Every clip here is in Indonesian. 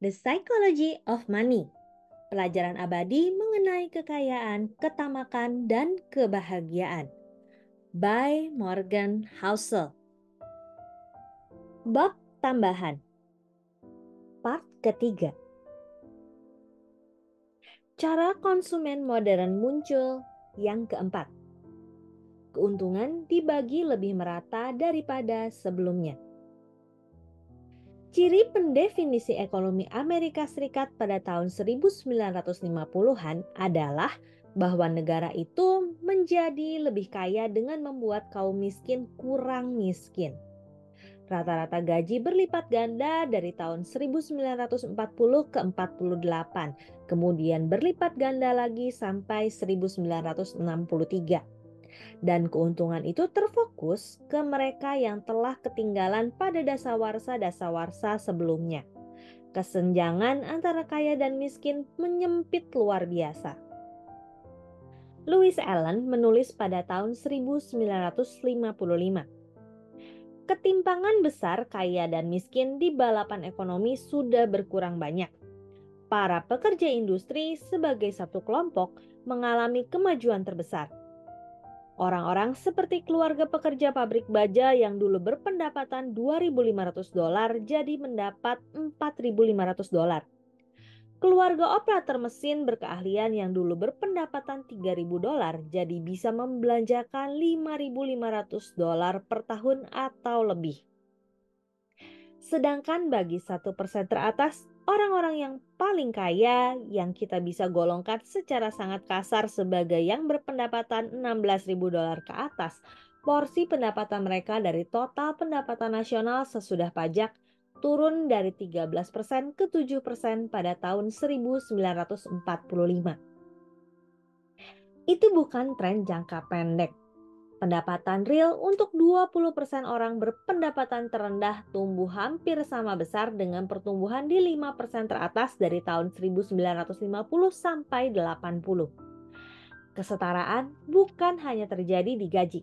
The Psychology of Money. Pelajaran abadi mengenai kekayaan, ketamakan, dan kebahagiaan. By Morgan Housel. Bab tambahan. Part ketiga. Cara konsumen modern muncul. Yang keempat. Keuntungan dibagi lebih merata daripada sebelumnya. Ciri pendefinisi ekonomi Amerika Serikat pada tahun 1950-an adalah bahwa negara itu menjadi lebih kaya dengan membuat kaum miskin kurang miskin. Rata-rata gaji berlipat ganda dari tahun 1940 ke 48, kemudian berlipat ganda lagi sampai 1963. Dan keuntungan itu terfokus ke mereka yang telah ketinggalan pada dasawarsa-dasawarsa sebelumnya. Kesenjangan antara kaya dan miskin menyempit luar biasa. Lewis Allen menulis pada tahun 1955. Ketimpangan besar kaya dan miskin di balapan ekonomi sudah berkurang banyak. Para pekerja industri sebagai satu kelompok mengalami kemajuan terbesar. Orang-orang seperti keluarga pekerja pabrik baja yang dulu berpendapatan $2.500 jadi mendapat $4.500. Keluarga operator mesin berkeahlian yang dulu berpendapatan $3.000 jadi bisa membelanjakan $5.500 per tahun atau lebih. Sedangkan bagi 1% teratas, orang-orang yang paling kaya yang kita bisa golongkan secara sangat kasar sebagai yang berpendapatan $16.000 ke atas, porsi pendapatan mereka dari total pendapatan nasional sesudah pajak turun dari 13% ke 7% pada tahun 1945. Itu bukan tren jangka pendek. Pendapatan real untuk 20% orang berpendapatan terendah tumbuh hampir sama besar dengan pertumbuhan di 5% teratas dari tahun 1950 sampai 80. Kesetaraan bukan hanya terjadi di gaji.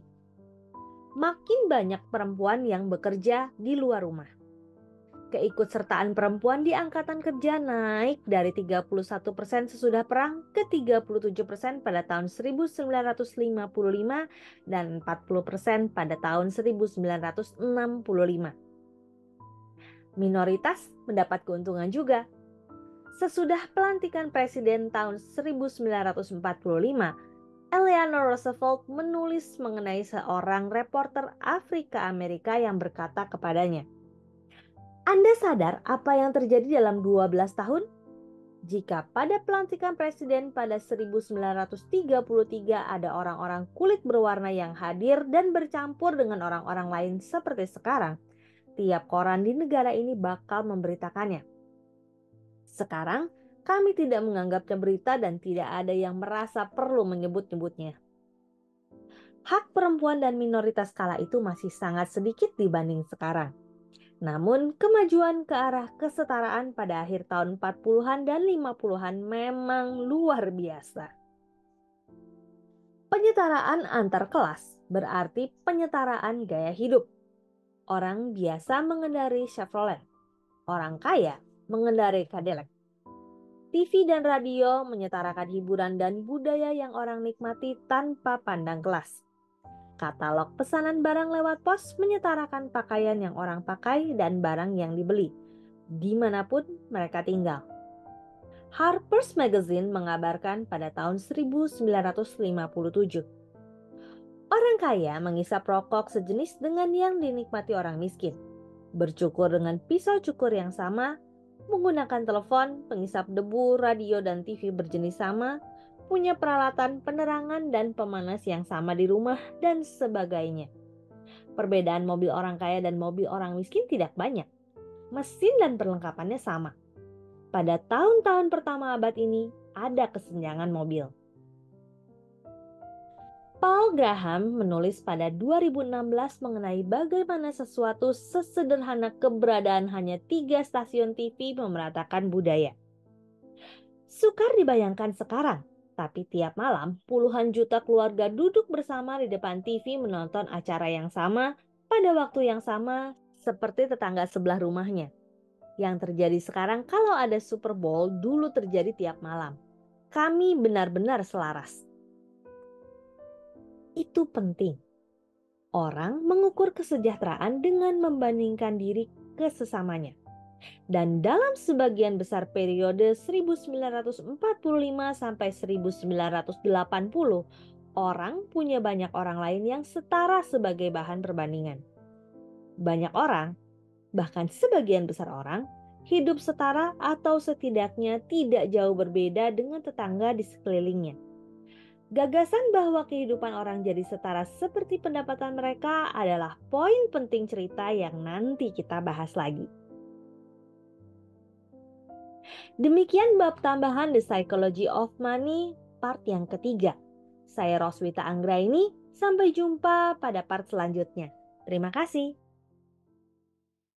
Makin banyak perempuan yang bekerja di luar rumah. Keikutsertaan perempuan di angkatan kerja naik dari 31% sesudah perang ke 37% pada tahun 1955 dan 40% pada tahun 1965. Minoritas mendapat keuntungan juga. Sesudah pelantikan presiden tahun 1945, Eleanor Roosevelt menulis mengenai seorang reporter Afrika Amerika yang berkata kepadanya, "Anda sadar apa yang terjadi dalam 12 tahun? Jika pada pelantikan presiden pada 1933 ada orang-orang kulit berwarna yang hadir dan bercampur dengan orang-orang lain seperti sekarang, tiap koran di negara ini bakal memberitakannya. Sekarang, kami tidak menganggapnya berita dan tidak ada yang merasa perlu menyebut-nyebutnya." Hak perempuan dan minoritas kala itu masih sangat sedikit dibanding sekarang. Namun, kemajuan ke arah kesetaraan pada akhir tahun 40-an dan 50-an memang luar biasa. Penyetaraan antar kelas berarti penyetaraan gaya hidup. Orang biasa mengendarai Chevrolet, orang kaya mengendarai Cadillac. TV dan radio menyetarakan hiburan dan budaya yang orang nikmati tanpa pandang kelas. Katalog pesanan barang lewat pos menyetarakan pakaian yang orang pakai dan barang yang dibeli, dimanapun mereka tinggal. Harper's Magazine mengabarkan pada tahun 1957, orang kaya mengisap rokok sejenis dengan yang dinikmati orang miskin, bercukur dengan pisau cukur yang sama, menggunakan telepon, pengisap debu, radio, dan TV berjenis sama, punya peralatan penerangan dan pemanas yang sama di rumah, dan sebagainya. Perbedaan mobil orang kaya dan mobil orang miskin tidak banyak. Mesin dan perlengkapannya sama. Pada tahun-tahun pertama abad ini, ada kesenjangan mobil. Paul Graham menulis pada 2016 mengenai bagaimana sesuatu sesederhana keberadaan hanya 3 stasiun TV memeratakan budaya. Sukar dibayangkan sekarang, tapi tiap malam puluhan juta keluarga duduk bersama di depan TV menonton acara yang sama pada waktu yang sama seperti tetangga sebelah rumahnya. Yang terjadi sekarang kalau ada Super Bowl dulu terjadi tiap malam. Kami benar-benar selaras. Itu penting. Orang mengukur kesejahteraan dengan membandingkan diri ke sesamanya. Dan dalam sebagian besar periode 1945 sampai 1980, orang punya banyak orang lain yang setara sebagai bahan perbandingan. Banyak orang, bahkan sebagian besar orang, hidup setara atau setidaknya tidak jauh berbeda dengan tetangga di sekelilingnya. Gagasan bahwa kehidupan orang jadi setara seperti pendapatan mereka adalah poin penting cerita yang nanti kita bahas lagi. Demikian bab tambahan The Psychology of Money part yang ketiga. Saya Roswita Anggraini, sampai jumpa pada part selanjutnya. Terima kasih.